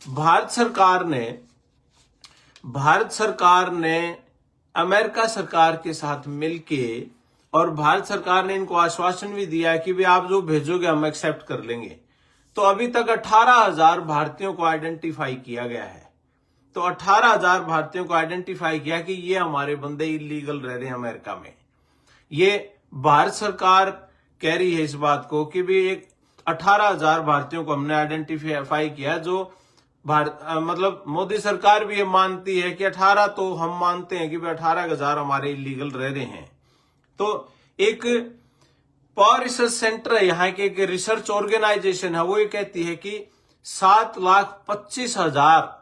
भारत सरकार ने अमेरिका सरकार के साथ मिलके, और भारत सरकार ने इनको आश्वासन भी दिया कि भी आप जो भेजोगे हम एक्सेप्ट कर लेंगे। तो अभी तक 18,000 भारतीयों को आइडेंटिफाई किया गया है। तो 18,000 भारतीयों को आइडेंटिफाई किया कि ये हमारे बंदे इलीगल रह रहे हैं अमेरिका में। ये भारत सरकार कह रही है इस बात को कि भी एक 18,000 भारतीयों को हमने आइडेंटिफाई किया, जो मतलब मोदी सरकार भी ये मानती है कि 18 तो हम मानते हैं कि 18,000 हमारे इलीगल रह रहे हैं। तो एक पावर रिसर्च सेंटर है यहाँ के, एक रिसर्च ऑर्गेनाइजेशन है, वो ये कहती है कि 7,25,000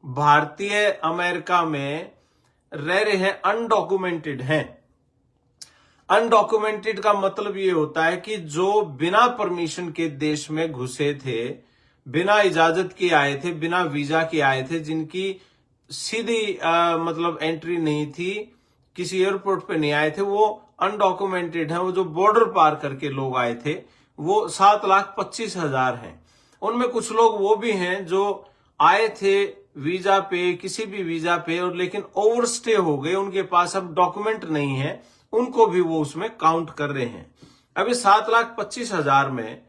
भारतीय अमेरिका में रह रहे हैं, अनडॉक्यूमेंटेड हैं। अनडॉक्यूमेंटेड का मतलब ये होता है कि जो बिना परमिशन के देश में घुसे थे, बिना इजाजत के आए थे, बिना वीजा के आए थे, जिनकी सीधी मतलब एंट्री नहीं थी, किसी एयरपोर्ट पे नहीं आए थे, वो अनडॉक्यूमेंटेड हैं। वो जो बॉर्डर पार करके लोग आए थे वो 7,25,000 हैं। उनमें कुछ लोग वो भी हैं जो आए थे वीजा पे, किसी भी वीजा पे, और लेकिन ओवरस्टे हो गए, उनके पास अब डॉक्यूमेंट नहीं है, उनको भी वो उसमें काउंट कर रहे हैं। अभी 7,25,000 में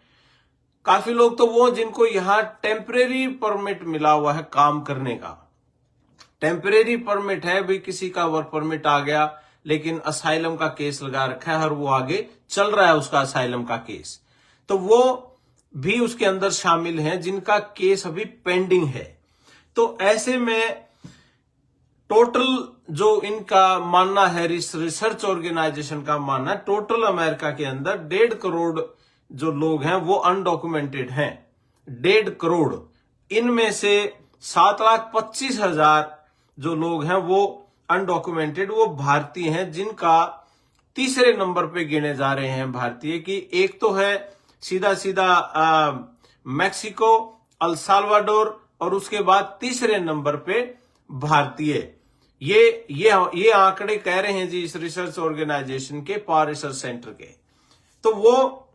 काफी लोग तो वो जिनको यहां टेम्परेरी परमिट मिला हुआ है काम करने का, टेम्परेरी परमिट है भाई, किसी का वर्क परमिट आ गया लेकिन असाइलम का केस लगा रखा है और वो आगे चल रहा है उसका असाइलम का केस, तो वो भी उसके अंदर शामिल हैं जिनका केस अभी पेंडिंग है। तो ऐसे में टोटल जो इनका मानना है, रिसर्च ऑर्गेनाइजेशन का मानना है, टोटल अमेरिका के अंदर 1.5 करोड़ जो लोग हैं वो अनडॉक्यूमेंटेड हैं। 1.5 करोड़, इनमें से 7,25,000 जो लोग हैं वो अनडॉक्यूमेंटेड, वो भारतीय हैं, जिनका तीसरे नंबर पे गिने जा रहे हैं भारतीय की। एक तो है सीधा मैक्सिको, अल साल्वाडोर, और उसके बाद तीसरे नंबर पे भारतीय। ये आंकड़े कह रहे हैं जी इस रिसर्च ऑर्गेनाइजेशन के, पावर रिसर्च सेंटर के। तो वो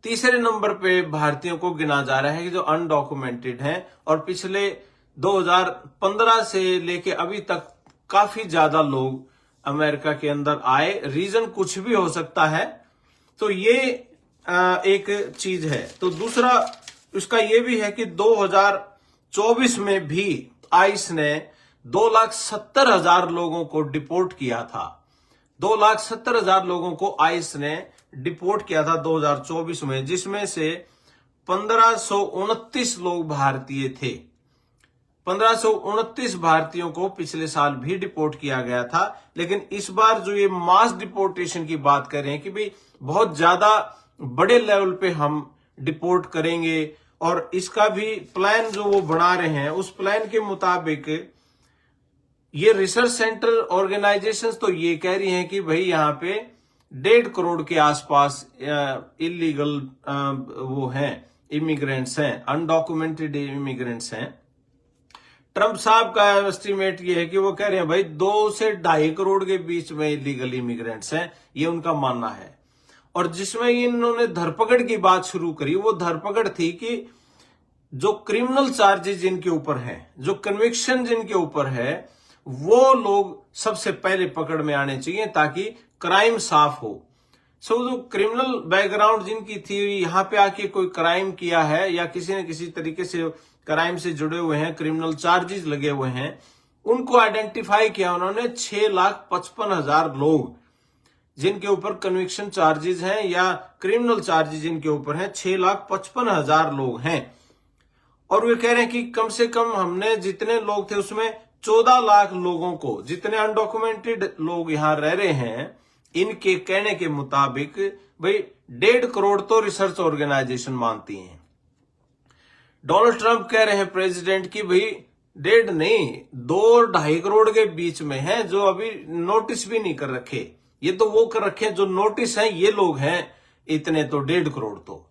तीसरे नंबर पे भारतीयों को गिना जा रहा है कि जो अनडॉक्यूमेंटेड हैं, और पिछले 2015 से लेके अभी तक काफी ज्यादा लोग अमेरिका के अंदर आए। रीजन कुछ भी हो सकता है, तो ये एक चीज है। तो दूसरा उसका ये भी है कि 2024 में भी आइस ने 2,70,000 लोगों को डिपोर्ट किया था। 2,70,000 लोगों को आइस ने डिपोर्ट किया था 2024 में, जिसमें से 1,529 लोग भारतीय थे। 1,529 भारतीयों को पिछले साल भी डिपोर्ट किया गया था। लेकिन इस बार जो ये मास डिपोर्टेशन की बात कर रहे हैं कि भाई बहुत ज्यादा बड़े लेवल पे हम डिपोर्ट करेंगे, और इसका भी प्लान जो वो बना रहे हैं, उस प्लान के मुताबिक ये रिसर्च सेंटर ऑर्गेनाइजेशंस तो ये कह रही हैं कि भाई यहाँ पे 1.5 करोड़ के आसपास इलीगल वो हैं, इमिग्रेंट्स हैं, अनडॉक्यूमेंटेड इमिग्रेंट्स हैं। ट्रंप साहब का एस्टिमेट ये है कि वो कह रहे हैं भाई 2 से 2.5 करोड़ के बीच में इलीगल इमिग्रेंट्स हैं, ये उनका मानना है। और जिसमें इन्होंने धरपकड़ की बात शुरू करी, वो धरपकड़ थी कि जो क्रिमिनल चार्जेस जिनके ऊपर हैं, जो कन्विक्शन जिनके ऊपर है, वो लोग सबसे पहले पकड़ में आने चाहिए ताकि क्राइम साफ हो। जो क्रिमिनल बैकग्राउंड जिनकी थी, यहाँ पे आके कोई क्राइम किया है या किसी न किसी तरीके से क्राइम से जुड़े हुए हैं, क्रिमिनल चार्जेस लगे हुए हैं, उनको आइडेंटिफाई किया उन्होंने। 6,55,000 लोग जिनके ऊपर कन्विक्शन चार्जेस हैं या क्रिमिनल चार्जेस जिनके ऊपर हैं, 6,55,000 लोग हैं। और वे कह रहे हैं कि कम से कम हमने जितने लोग थे उसमें 14 लाख लोगों को, जितने अनडॉक्यूमेंटेड लोग यहां रह रहे हैं, इनके कहने के मुताबिक भाई 1.5 करोड़ तो रिसर्च ऑर्गेनाइजेशन मानती हैं। डोनाल्ड ट्रंप कह रहे हैं प्रेसिडेंट की भाई 1.5 नहीं 2-2.5 करोड़ के बीच में है, जो अभी नोटिस भी नहीं कर रखे। ये तो वो कर रखे जो नोटिस हैं, ये लोग हैं इतने, तो 1.5 करोड़ तो।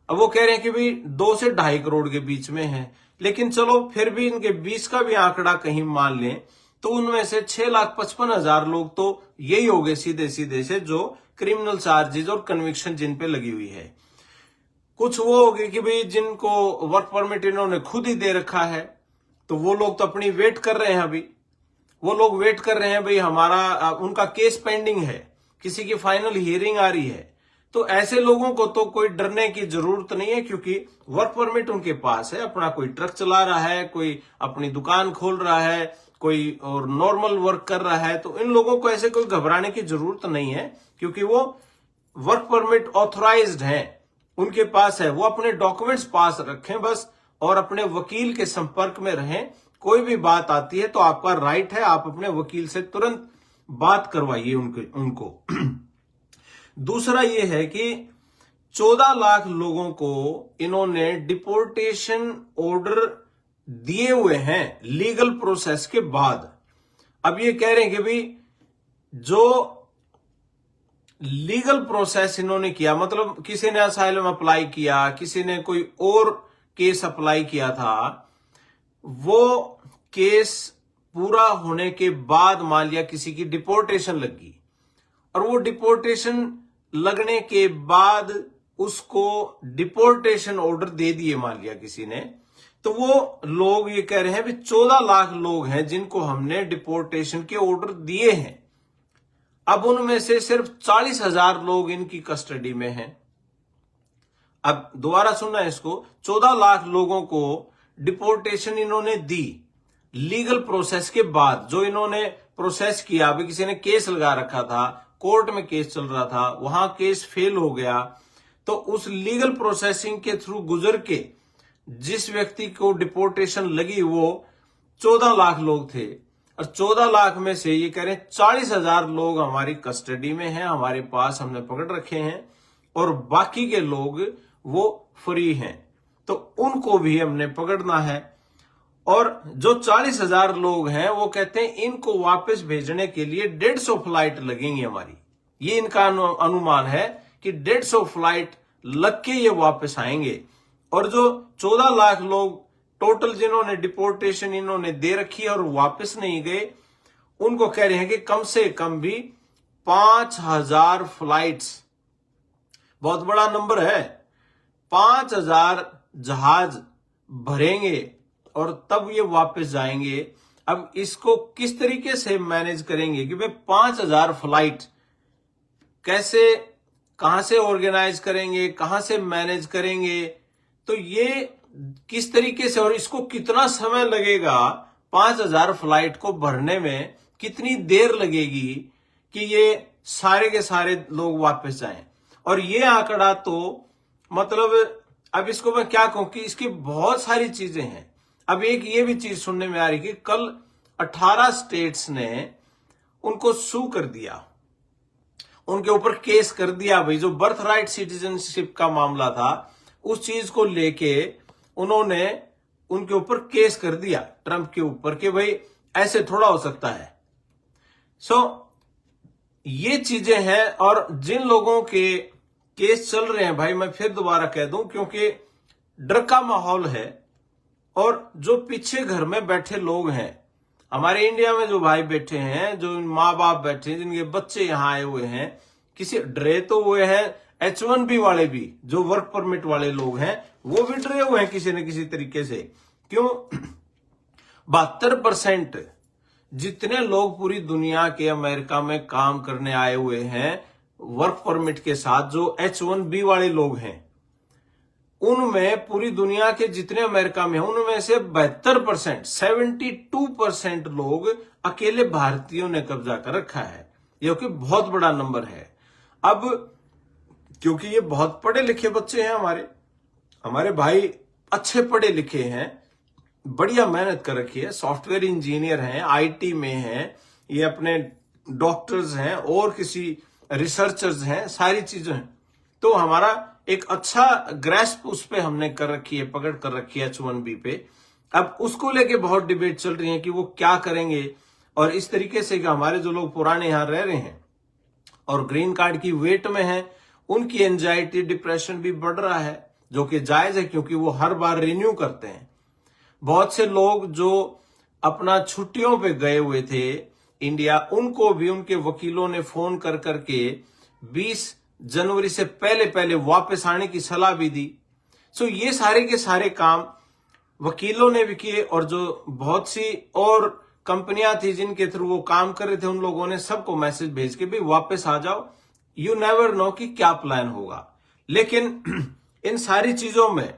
अब वो कह रहे हैं कि भाई 2 से 2.5 करोड़ के बीच में है। लेकिन चलो फिर भी इनके बीच का भी आंकड़ा कहीं मान लें तो उनमें से 6,55,000 लोग तो यही हो गए सीधे सीधे से, जो क्रिमिनल चार्जेस और कन्विक्शन जिन पे लगी हुई है। कुछ वो हो गए कि भाई जिनको वर्क परमिट इन्होंने खुद ही दे रखा है, तो वो लोग तो अपनी वेट कर रहे हैं। अभी वो लोग वेट कर रहे हैं भाई, हमारा उनका केस पेंडिंग है, किसी की फाइनल हियरिंग आ रही है। तो ऐसे लोगों को तो कोई डरने की जरूरत नहीं है, क्योंकि वर्क परमिट उनके पास है, अपना कोई ट्रक चला रहा है, कोई अपनी दुकान खोल रहा है, कोई और नॉर्मल वर्क कर रहा है। तो इन लोगों को ऐसे कोई घबराने की जरूरत नहीं है, क्योंकि वो वर्क परमिट ऑथराइज्ड हैं, उनके पास है। वो अपने डॉक्यूमेंट्स पास रखें बस, और अपने वकील के संपर्क में रहें। कोई भी बात आती है तो आपका राइट है, आप अपने वकील से तुरंत बात करवाइए उनको। दूसरा ये है कि 14 लाख लोगों को इन्होंने डिपोर्टेशन ऑर्डर दिए हुए हैं लीगल प्रोसेस के बाद। अब ये कह रहे हैं कि भाई जो लीगल प्रोसेस इन्होंने किया, मतलब किसी ने असाइलम अप्लाई किया, किसी ने कोई और केस अप्लाई किया था, वो केस पूरा होने के बाद मान लिया किसी की डिपोर्टेशन लगी, और वो डिपोर्टेशन लगने के बाद उसको डिपोर्टेशन ऑर्डर दे दिए मान लिया किसी ने, तो वो लोग ये कह रहे हैं भी 14 लाख लोग हैं जिनको हमने डिपोर्टेशन के ऑर्डर दिए हैं। अब उनमें से सिर्फ 40,000 लोग इनकी कस्टडी में हैं। अब दोबारा सुनना है इसको, 14 लाख लोगों को डिपोर्टेशन इन्होंने दी लीगल प्रोसेस के बाद। जो इन्होंने प्रोसेस किया, अभी किसी ने केस लगा रखा था, कोर्ट में केस चल रहा था, वहां केस फेल हो गया, तो उस लीगल प्रोसेसिंग के थ्रू गुजर के जिस व्यक्ति को डिपोर्टेशन लगी वो 14 लाख लोग थे। और 14 लाख में से ये कह रहे हैं 40,000 लोग हमारी कस्टडी में हैं, हमारे पास हमने पकड़ रखे हैं, और बाकी के लोग वो फ्री हैं, तो उनको भी हमने पकड़ना है। और जो 40,000 लोग हैं वो कहते हैं इनको वापस भेजने के लिए 150 फ्लाइट लगेंगी हमारी। ये इनका अनुमान है कि 150 फ्लाइट लग के ये वापस आएंगे। और जो 14 लाख लोग टोटल जिन्होंने डिपोर्टेशन इन्होंने दे रखी है और वापस नहीं गए, उनको कह रहे हैं कि कम से कम भी 5,000 फ्लाइट्स, बहुत बड़ा नंबर है, 5,000 जहाज भरेंगे और तब ये वापस जाएंगे। अब इसको किस तरीके से मैनेज करेंगे कि भाई 5,000 फ्लाइट कैसे, कहां से ऑर्गेनाइज करेंगे, कहां से मैनेज करेंगे, तो ये किस तरीके से, और इसको कितना समय लगेगा, 5,000 फ्लाइट को भरने में कितनी देर लगेगी कि ये सारे के सारे लोग वापस जाएं। और ये आंकड़ा तो मतलब अब इसको मैं क्या कहूं कि इसकी बहुत सारी चीजें हैं। अब एक ये भी चीज सुनने में आ रही कि कल 18 स्टेट्स ने उनको सू कर दिया, उनके ऊपर केस कर दिया। भाई जो बर्थ राइट सिटीजनशिप का मामला था उस चीज को लेके उन्होंने उनके ऊपर केस कर दिया ट्रंप के ऊपर कि भाई ऐसे थोड़ा हो सकता है। ये चीजें हैं। और जिन लोगों के केस चल रहे हैं, भाई मैं फिर दोबारा कह दूं, क्योंकि डर का माहौल है, और जो पीछे घर में बैठे लोग हैं, हमारे इंडिया में जो भाई बैठे हैं, जो माँ बाप बैठे हैं, जिनके बच्चे यहां आए हुए हैं, किसी डरे तो हुए हैं, H1B वाले भी, जो वर्क परमिट वाले लोग हैं वो भी डरे हुए हैं किसी न किसी तरीके से। क्यों? 72% जितने लोग पूरी दुनिया के अमेरिका में काम करने आए हुए हैं वर्क परमिट के साथ, जो H1B वाले लोग हैं, उनमें पूरी दुनिया के जितने अमेरिका में हैं उनमें से 72%, 72% लोग अकेले भारतीयों ने कब्जा कर रखा है, जो कि बहुत बड़ा नंबर है। अब क्योंकि ये बहुत पढ़े लिखे बच्चे हैं, हमारे भाई अच्छे पढ़े लिखे हैं, बढ़िया मेहनत कर रखी है, सॉफ्टवेयर इंजीनियर हैं, आईटी में हैं, ये अपने डॉक्टर्स हैं और किसी रिसर्चर्स हैं, सारी चीजें हैं। तो हमारा एक अच्छा ग्रेस्प उस पे हमने कर रखी है, पकड़ कर रखी है H1B पे। अब उसको लेके बहुत डिबेट चल रही है कि वो क्या करेंगे, और इस तरीके से कि हमारे जो लोग पुराने यहां रह रहे हैं और ग्रीन कार्ड की वेट में हैं, उनकी एंजाइटी डिप्रेशन भी बढ़ रहा है, जो कि जायज है क्योंकि वो हर बार रिन्यू करते हैं। बहुत से लोग जो अपना छुट्टियों पे गए हुए थे इंडिया, उनको भी उनके वकीलों ने फोन कर करके 20 जनवरी से पहले पहले वापस आने की सलाह भी दी। सो ये सारे के सारे काम वकीलों ने भी किए, और जो बहुत सी और कंपनियां थी जिनके थ्रू वो काम कर रहे थे, उन लोगों ने सबको मैसेज भेज के भी वापस आ जाओ, यू नेवर नो कि क्या प्लान होगा। लेकिन इन सारी चीजों में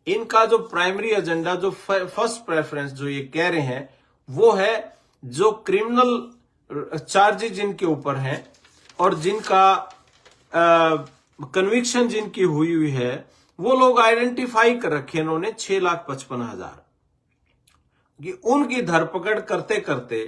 इनका जो प्राइमरी एजेंडा, जो फर्स्ट प्रेफरेंस जो ये कह रहे हैं, वो है जो क्रिमिनल चार्जेस जिनके ऊपर हैं और जिनका कन्विक्शन जिनकी हुई है, वो लोग आइडेंटिफाई कर रखे इन्होंने 6,55,000 कि उनकी धरपकड़ करते करते,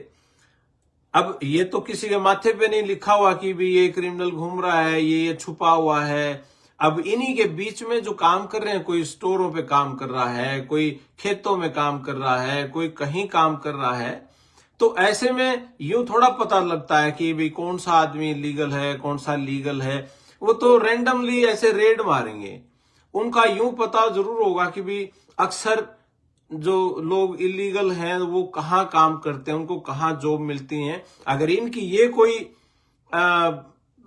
अब ये तो किसी के माथे पे नहीं लिखा हुआ कि भी ये क्रिमिनल घूम रहा है, ये छुपा हुआ है। अब इन्हीं के बीच में जो काम कर रहे हैं, कोई स्टोरों पे काम कर रहा है, कोई खेतों में काम कर रहा है, कोई कहीं काम कर रहा है, तो ऐसे में यूं थोड़ा पता लगता है कि भाई कौन सा आदमी लीगल है, कौन सा लीगल है। वो तो रैंडमली ऐसे रेड मारेंगे। उनका यूं पता जरूर होगा कि भाई अक्सर जो लोग इलीगल हैं वो कहाँ काम करते हैं, उनको कहाँ जॉब मिलती हैं। अगर इनकी ये कोई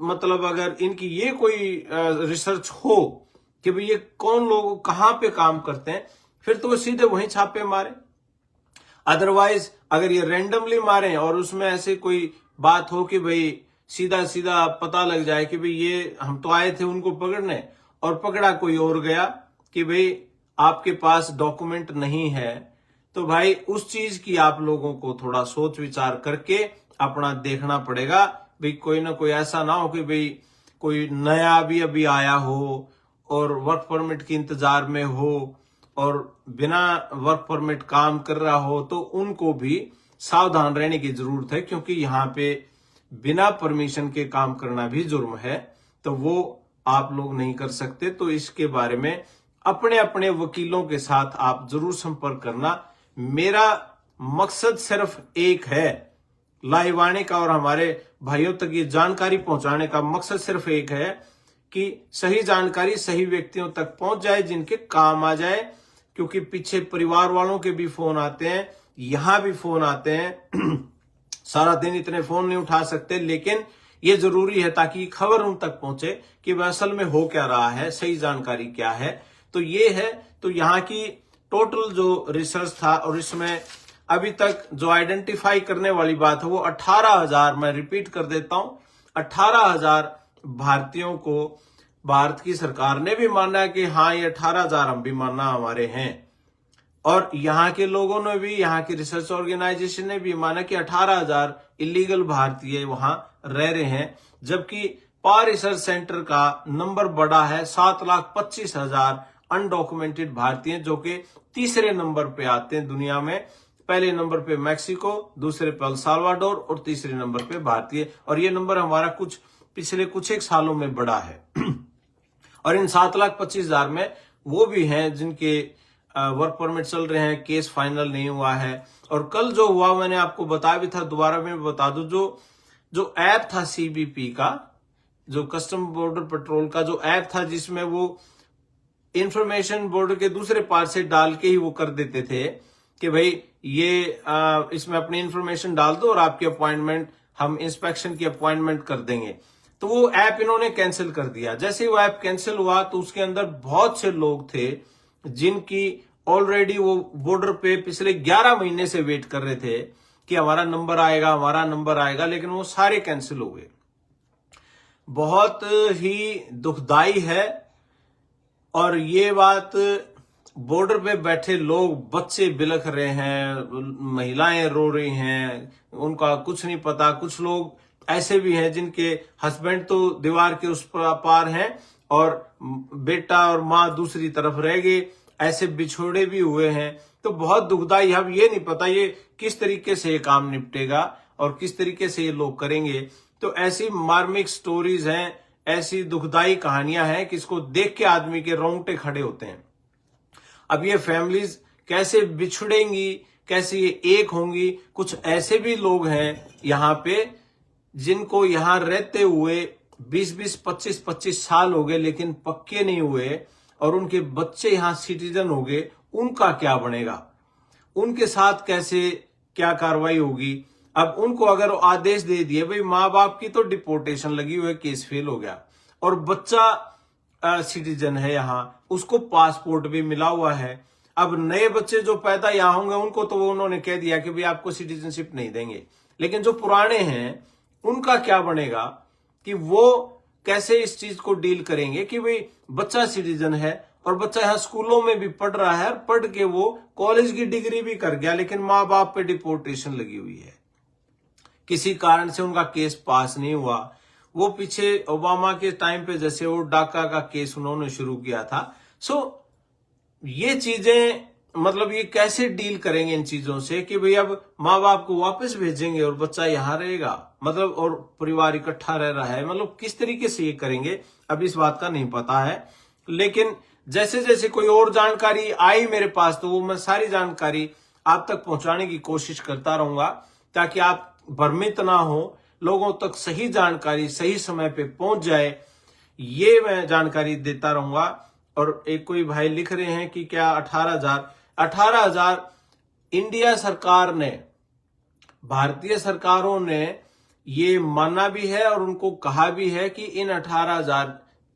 मतलब अगर इनकी ये कोई रिसर्च हो कि भाई ये कौन लोग कहाँ पे काम करते हैं, फिर तो वो सीधे वहीं छापे मारे। अदरवाइज अगर ये रैंडमली मारे और उसमें ऐसे कोई बात हो कि भाई सीधा सीधा पता लग जाए कि भाई ये हम तो आए थे उनको पकड़ने और पकड़ा कोई और गया कि भाई आपके पास डॉक्यूमेंट नहीं है, तो भाई उस चीज की आप लोगों को थोड़ा सोच विचार करके अपना देखना पड़ेगा। भाई कोई ना कोई ऐसा ना हो कि भाई कोई नया भी अभी आया हो और वर्क परमिट के इंतजार में हो और बिना वर्क परमिट काम कर रहा हो, तो उनको भी सावधान रहने की जरूरत है, क्योंकि यहाँ पे बिना परमिशन के काम करना भी जुर्म है, तो वो आप लोग नहीं कर सकते। तो इसके बारे में अपने अपने वकीलों के साथ आप जरूर संपर्क करना। मेरा मकसद सिर्फ एक है, लाइव आने का और हमारे भाइयों तक ये जानकारी पहुंचाने का मकसद सिर्फ एक है कि सही जानकारी सही व्यक्तियों तक पहुंच जाए, जिनके काम आ जाए। क्योंकि पीछे परिवार वालों के भी फोन आते हैं, यहां भी फोन आते हैं सारा दिन इतने फोन नहीं उठा सकते, लेकिन ये जरूरी है ताकि खबर उन तक पहुंचे कि वह असल में हो क्या रहा है, सही जानकारी क्या है। तो ये है, तो यहाँ की टोटल जो रिसर्च था, और इसमें अभी तक जो आइडेंटिफाई करने वाली बात है वो 18,000, मैं रिपीट कर देता हूं, 18,000 भारतीयों को भारत की सरकार ने भी माना है कि हाँ ये 18,000 हम भी मानना हमारे हैं, और यहाँ के लोगों ने भी, यहाँ की रिसर्च ऑर्गेनाइजेशन ने भी माना कि 18,000 इलीगल भारतीय वहां रह रहे हैं। जबकि पार रिसर्च सेंटर का नंबर बड़ा है, 7,25,000 अनडॉक्यूमेंटेड भारतीय, जो कि तीसरे नंबर पे आते हैं दुनिया में। पहले नंबर पे मैक्सिको, दूसरे पे अल साल्वाडोर और तीसरे नंबर पे भारतीय। और ये नंबर हमारा पिछले कुछ एक सालों में बढ़ा है। और इन 7,25,000 में वो भी हैं जिनके वर्क परमिट चल रहे हैं, केस फाइनल नहीं हुआ है। और कल जो हुआ मैंने आपको बताया भी था, दोबारा मैं बता दूं, जो ऐप था सीबीपी का, जो कस्टम बॉर्डर पेट्रोल का जो ऐप था, जिसमें वो इंफॉर्मेशन बॉर्डर के दूसरे पार से डाल के ही वो कर देते थे कि भाई ये इसमें अपनी इंफॉर्मेशन डाल दो और आपकी अपॉइंटमेंट, हम इंस्पेक्शन की अपॉइंटमेंट कर देंगे। तो वो ऐप इन्होंने कैंसिल कर दिया। जैसे ही वो ऐप कैंसिल हुआ तो उसके अंदर बहुत से लोग थे जिनकी ऑलरेडी वो बॉर्डर पे पिछले 11 महीने से वेट कर रहे थे कि हमारा नंबर आएगा, हमारा नंबर आएगा, लेकिन वो सारे कैंसिल हो गए। बहुत ही दुखदाई है। और ये बात बॉर्डर पे बैठे लोग, बच्चे बिलख रहे हैं, महिलाएं रो रही हैं, उनका कुछ नहीं पता। कुछ लोग ऐसे भी हैं जिनके हस्बैंड तो दीवार के उस पार हैं और बेटा और माँ दूसरी तरफ रह गए, ऐसे बिछोड़े भी हुए हैं। तो बहुत दुखदाई। अब ये नहीं पता ये किस तरीके से ये काम निपटेगा और किस तरीके से ये लोग करेंगे। तो ऐसी मार्मिक स्टोरीज हैं, ऐसी दुखदाई कहानियां हैं कि इसको देख के आदमी के रोंगटे खड़े होते हैं। अब ये फैमिलीज कैसे बिछड़ेंगी, कैसे ये एक होंगी। कुछ ऐसे भी लोग हैं यहाँ पे जिनको यहाँ रहते हुए 20-20, 25-25 साल हो गए, लेकिन पक्के नहीं हुए, और उनके बच्चे यहाँ सिटीजन हो गए। उनका क्या बनेगा? उनके साथ कैसे क्या कार्रवाई होगी? अब उनको अगर आदेश दे दिए, भाई माँ बाप की तो डिपोर्टेशन लगी हुई है, केस फेल हो गया, और बच्चा सिटीजन है यहाँ, उसको पासपोर्ट भी मिला हुआ है। अब नए बच्चे जो पैदा यहाँ होंगे उनको तो वो उन्होंने कह दिया कि भाई आपको सिटीजनशिप नहीं देंगे, लेकिन जो पुराने हैं उनका क्या बनेगा, कि वो कैसे इस चीज को डील करेंगे कि भाई बच्चा सिटीजन है और बच्चा यहाँ स्कूलों में भी पढ़ रहा है, पढ़ के वो कॉलेज की डिग्री भी कर गया, लेकिन माँ बाप पे डिपोर्टेशन लगी हुई है, किसी कारण से उनका केस पास नहीं हुआ। वो पीछे ओबामा के टाइम पे जैसे वो डाका का केस उन्होंने शुरू किया था। ये चीजें मतलब ये कैसे डील करेंगे इन चीजों से कि भाई अब माँ बाप को वापस भेजेंगे और बच्चा यहाँ रहेगा, मतलब और परिवार इकट्ठा रह रहा है, मतलब किस तरीके से ये करेंगे अब इस बात का नहीं पता है। लेकिन जैसे जैसे कोई और जानकारी आई मेरे पास तो वो मैं सारी जानकारी आप तक पहुंचाने की कोशिश करता रहूंगा, ताकि आप भ्रमित ना हो, लोगों तक सही जानकारी सही समय पे पहुंच जाए, ये मैं जानकारी देता रहूंगा। और एक कोई भाई लिख रहे हैं कि क्या 18,000 इंडिया सरकार ने, भारतीय सरकारों ने ये माना भी है और उनको कहा भी है कि इन 18,000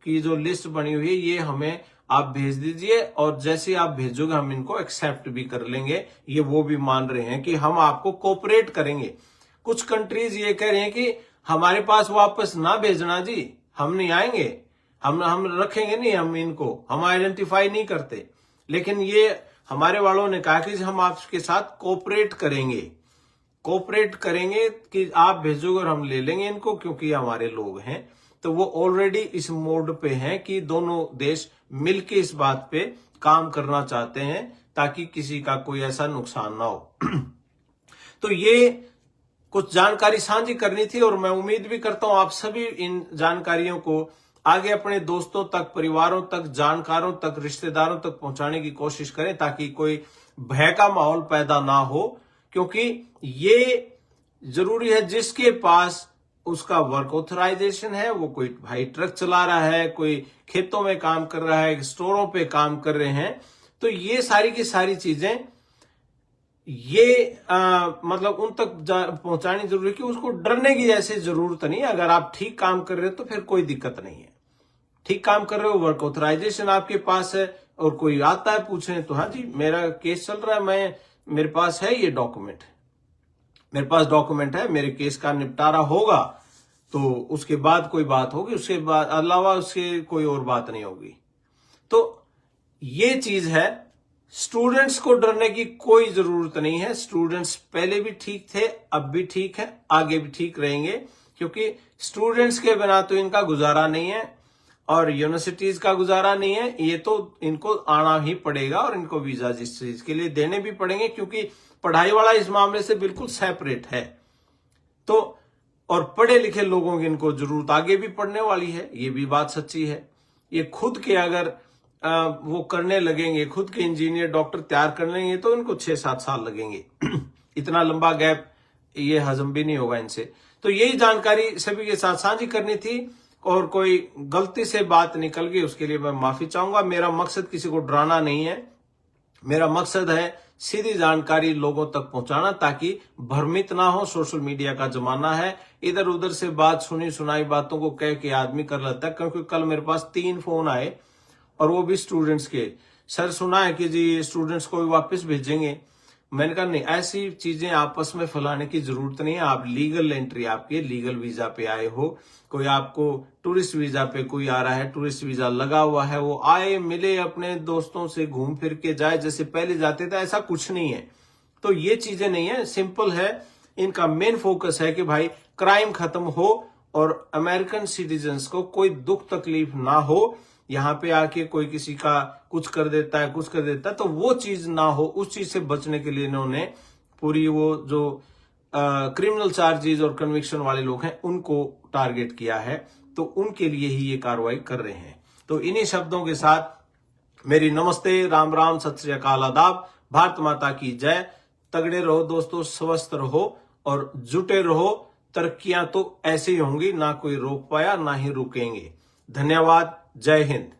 की जो लिस्ट बनी हुई है ये हमें आप भेज दीजिए, और जैसे आप भेजोगे हम इनको एक्सेप्ट भी कर लेंगे। ये वो भी मान रहे हैं कि हम आपको कोऑपरेट करेंगे। कुछ कंट्रीज ये कह रहे हैं कि हमारे पास वापस ना भेजना जी, हम नहीं आएंगे, हम रखेंगे नहीं, हम इनको हम आइडेंटिफाई नहीं करते। लेकिन ये हमारे वालों ने कहा कि हम आपके साथ कोऑपरेट करेंगे कि आप भेजोगे और हम ले लेंगे इनको, क्योंकि हमारे लोग हैं। तो वो ऑलरेडी इस मोड पे हैं कि दोनों देश मिलके इस बात पे काम करना चाहते हैं ताकि किसी का कोई ऐसा नुकसान ना हो। तो ये कुछ जानकारी साझी करनी थी, और मैं उम्मीद भी करता हूं आप सभी इन जानकारियों को आगे अपने दोस्तों तक, परिवारों तक, जानकारों तक, रिश्तेदारों तक पहुंचाने की कोशिश करें, ताकि कोई भय का माहौल पैदा ना हो। क्योंकि ये जरूरी है जिसके पास उसका वर्क ऑथराइजेशन है, वो कोई भाई ट्रक चला रहा है, कोई खेतों में काम कर रहा है, स्टोरों पे काम कर रहे हैं, तो ये सारी की सारी चीजें ये मतलब उन तक पहुंचानी जरूरी है कि उसको डरने की जैसे जरूरत नहीं है। अगर आप ठीक काम कर रहे हो तो फिर कोई दिक्कत नहीं है, ठीक काम कर रहे हो, वर्क ऑथराइजेशन आपके पास है, और कोई आता है पूछे तो हाँ जी मेरा केस चल रहा है, मेरे पास है ये डॉक्यूमेंट, मेरे पास डॉक्यूमेंट है, मेरे केस का निपटारा होगा, तो उसके बाद कोई बात होगी, उसके बाद अलावा उसके कोई और बात नहीं होगी। तो ये चीज है, स्टूडेंट्स को डरने की कोई जरूरत नहीं है। स्टूडेंट्स पहले भी ठीक थे, अब भी ठीक है, आगे भी ठीक रहेंगे, क्योंकि स्टूडेंट्स के बिना तो इनका गुजारा नहीं है और यूनिवर्सिटीज का गुजारा नहीं है। ये तो इनको आना ही पड़ेगा और इनको वीजा जिस चीज के लिए देने भी पड़ेंगे, क्योंकि पढ़ाई वाला इस मामले से बिल्कुल सेपरेट है। तो और पढ़े लिखे लोगों की इनको जरूरत आगे भी पड़ने वाली है, ये भी बात सच्ची है। ये खुद के अगर वो करने लगेंगे, खुद के इंजीनियर डॉक्टर तैयार कर लेंगे, तो इनको 6-7 साल लगेंगे। इतना लंबा गैप ये हजम भी नहीं होगा इनसे। तो यही जानकारी सभी के साथ साझी करनी थी, और कोई गलती से बात निकल गई उसके लिए मैं माफी चाहूंगा। मेरा मकसद किसी को डराना नहीं है, मेरा मकसद है सीधी जानकारी लोगों तक पहुंचाना, ताकि भ्रमित ना हो। सोशल मीडिया का जमाना है, इधर उधर से बात सुनी सुनाई बातों को कह के आदमी कर लेता है। क्योंकि कल मेरे पास 3 फोन आए, और वो भी स्टूडेंट्स के, सर सुना है कि जी स्टूडेंट्स को भी वापस भेजेंगे। मैंने कहा नहीं, ऐसी चीजें आपस में फैलाने की जरूरत नहीं है। आप लीगल एंट्री, आपके लीगल वीजा पे आए हो, कोई आपको टूरिस्ट वीजा पे कोई आ रहा है, टूरिस्ट वीजा लगा हुआ है, वो आए मिले अपने दोस्तों से, घूम फिर के जाए जैसे पहले जाते थे, ऐसा कुछ नहीं है। तो ये चीजें नहीं है, सिंपल है। इनका मेन फोकस है कि भाई क्राइम खत्म हो और अमेरिकन सिटीजन्स को कोई दुख तकलीफ ना हो। यहाँ पे आके कोई किसी का कुछ कर देता है, तो वो चीज ना हो। उस चीज से बचने के लिए इन्होंने पूरी वो जो क्रिमिनल चार्जेस और कन्विक्शन वाले लोग हैं उनको टारगेट किया है, तो उनके लिए ही ये कार्रवाई कर रहे हैं। तो इन्हीं शब्दों के साथ मेरी नमस्ते, राम राम, सत श्री अकाल, आदाब, भारत माता की जय। तगड़े रहो दोस्तों, स्वस्थ रहो और जुटे रहो। तरक्कियां तो ऐसे ही होंगी, ना कोई रोक पाया ना ही रुकेंगे। धन्यवाद, जय हिंद।